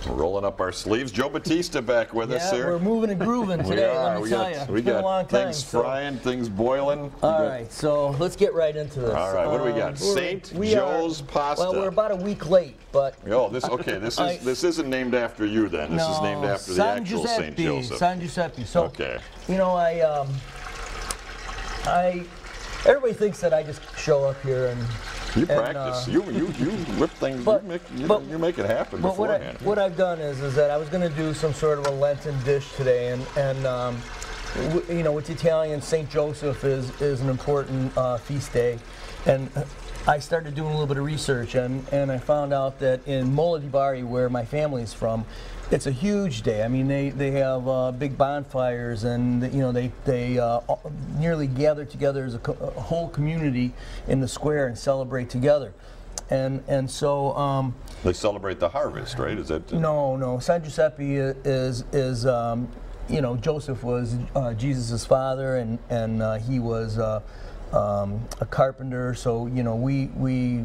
Rolling up our sleeves. Joe Batista back with us here. We're moving and grooving today, let me tell you. We It's been a long got time, things frying, things boiling. All right, so let's get right into this. All right, what do we got? St. Joe's Pasta. Well, we're about a week late, but... Oh, this isn't named after you then. This is named after the actual St. Joseph. San Giuseppe. So, okay. You know, everybody thinks that I just show up here and... You practice. You whip things. You make it happen beforehand. What I've done is that I was going to do some sort of a Lenten dish today, and you know, with Italian, St. Joseph is an important feast day, and I started doing a little bit of research, and I found out that in Mola di Bari, where my family is from, it's a huge day. I mean, they have big bonfires, and you know they nearly gather together as a whole community in the square and celebrate together, and so they celebrate the harvest, right? Is that no? San Giuseppe is you know, Joseph was Jesus' father, and he was a carpenter, so you know we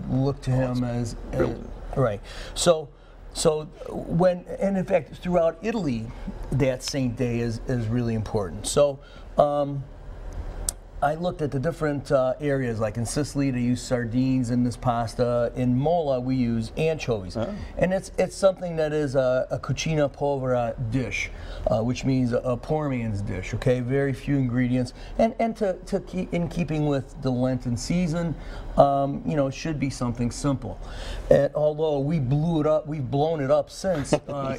look to him as right. So when, and in fact throughout Italy, that saint day is really important. So I looked at the different areas, like in Sicily they use sardines in this pasta. In Mola we use anchovies, and it's something that is a cucina povera dish, which means a poor man's dish. Okay, very few ingredients, and to keep in keeping with the Lenten season, you know, it should be something simple. And although we've blown it up since.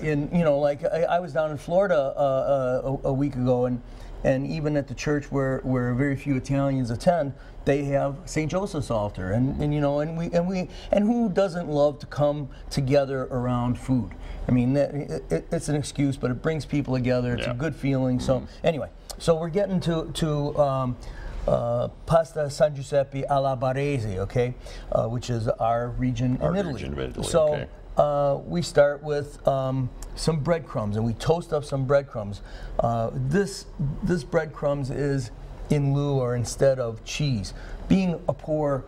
In, you know, like I was down in Florida a week ago, and even at the church where very few Italians attend, they have St. Joseph's altar, and you know, and who doesn't love to come together around food? I mean, it's an excuse, but it brings people together. It's a good feeling. So anyway, so we're getting to pasta San Giuseppe alla Barese, okay, which is our region in Italy. So. We start with some breadcrumbs, and we toast up some breadcrumbs. This breadcrumbs is in lieu or instead of cheese. Being a poor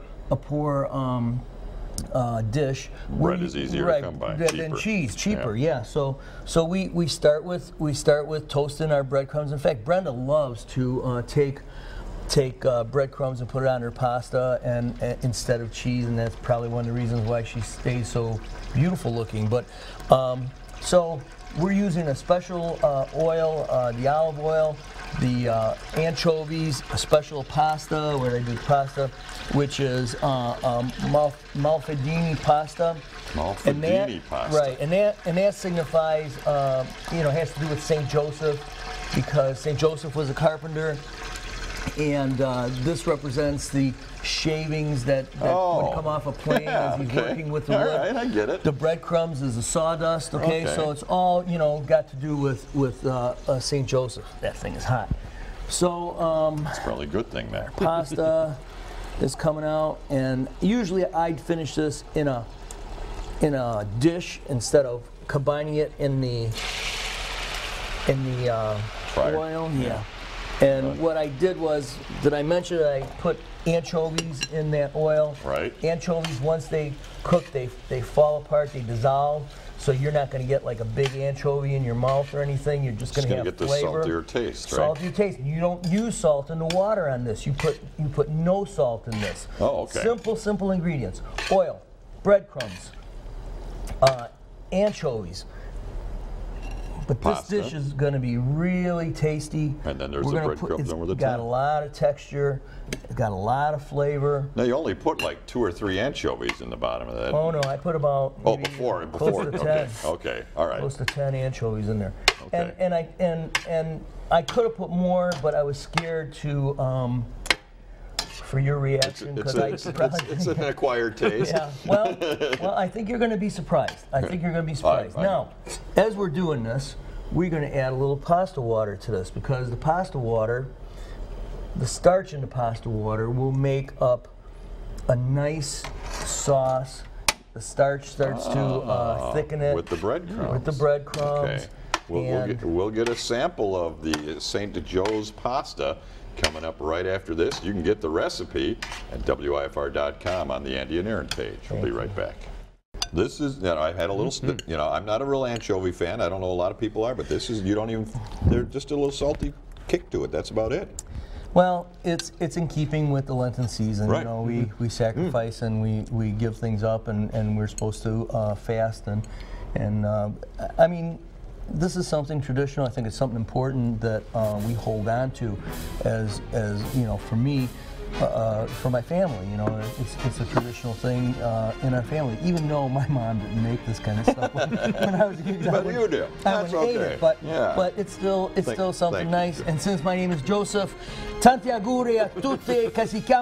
dish, bread is easier to come by, than cheese, cheaper. Yeah. So we start with toasting our breadcrumbs. In fact, Brenda loves to take breadcrumbs and put it on her pasta and instead of cheese, and that's probably one of the reasons why she stays so beautiful looking. But so we're using a special oil, the olive oil, the anchovies, a special pasta where they do pasta, which is Mafaldine Pasta. Mafaldine Pasta. Right, and that signifies, you know, has to do with St. Joseph, because St. Joseph was a carpenter. And this represents the shavings that would come off a plane as he's working with the wood. All right, I get it. The breadcrumbs is the sawdust. Okay, so it's all, you know, got to do with St. Joseph. That thing is hot. So it's probably a good thing there. Pasta is coming out, and usually I'd finish this in a dish instead of combining it in the oil. Yeah. And what I did was, did I mention that I put anchovies in that oil? Right. Anchovies, once they cook, they fall apart, they dissolve. So you're not going to get like a big anchovy in your mouth or anything. You're just going to have get flavor. The saltier taste, right? Saltier taste. You don't use salt in the water on this. You put no salt in this. Oh, okay. Simple ingredients: oil, breadcrumbs, anchovies. But Pasta. This dish is going to be really tasty. And then there's the breadcrumbs over the top. It's got a lot of texture. It's got a lot of flavor. Now you only put like 2 or 3 anchovies in the bottom of that. Oh no, I put about before. Close to 10. Okay, all right. Close to 10 anchovies in there. Okay. And I could have put more, but I was scared to. For your reaction, because it's an acquired taste. Yeah. Well, I think you're going to be surprised. Now, as we're doing this, we're going to add a little pasta water to this, because the pasta water, the starch in the pasta water will make up a nice sauce. The starch starts to thicken it with the breadcrumbs. With the breadcrumbs. Okay. We'll get a sample of the St. Joe's pasta coming up right after this. You can get the recipe at WIFR.com on the Andy and Aaron page. We'll be right back. This is, I had a little, I'm not a real anchovy fan. I don't know a lot of people are, but this is, they're just a little salty kick to it. That's about it. Well, it's in keeping with the Lenten season. Right. We sacrifice and we give things up, and we're supposed to fast, and I mean, this is something traditional. I think it's something important that we hold on to, as for me. For my family, it's a traditional thing in our family. Even though my mom didn't make this kind of stuff when I was a kid, but you do. That's okay. Ate it, but it's still something nice. And since my name is Joseph, tanti auguri a tutti che si chiamano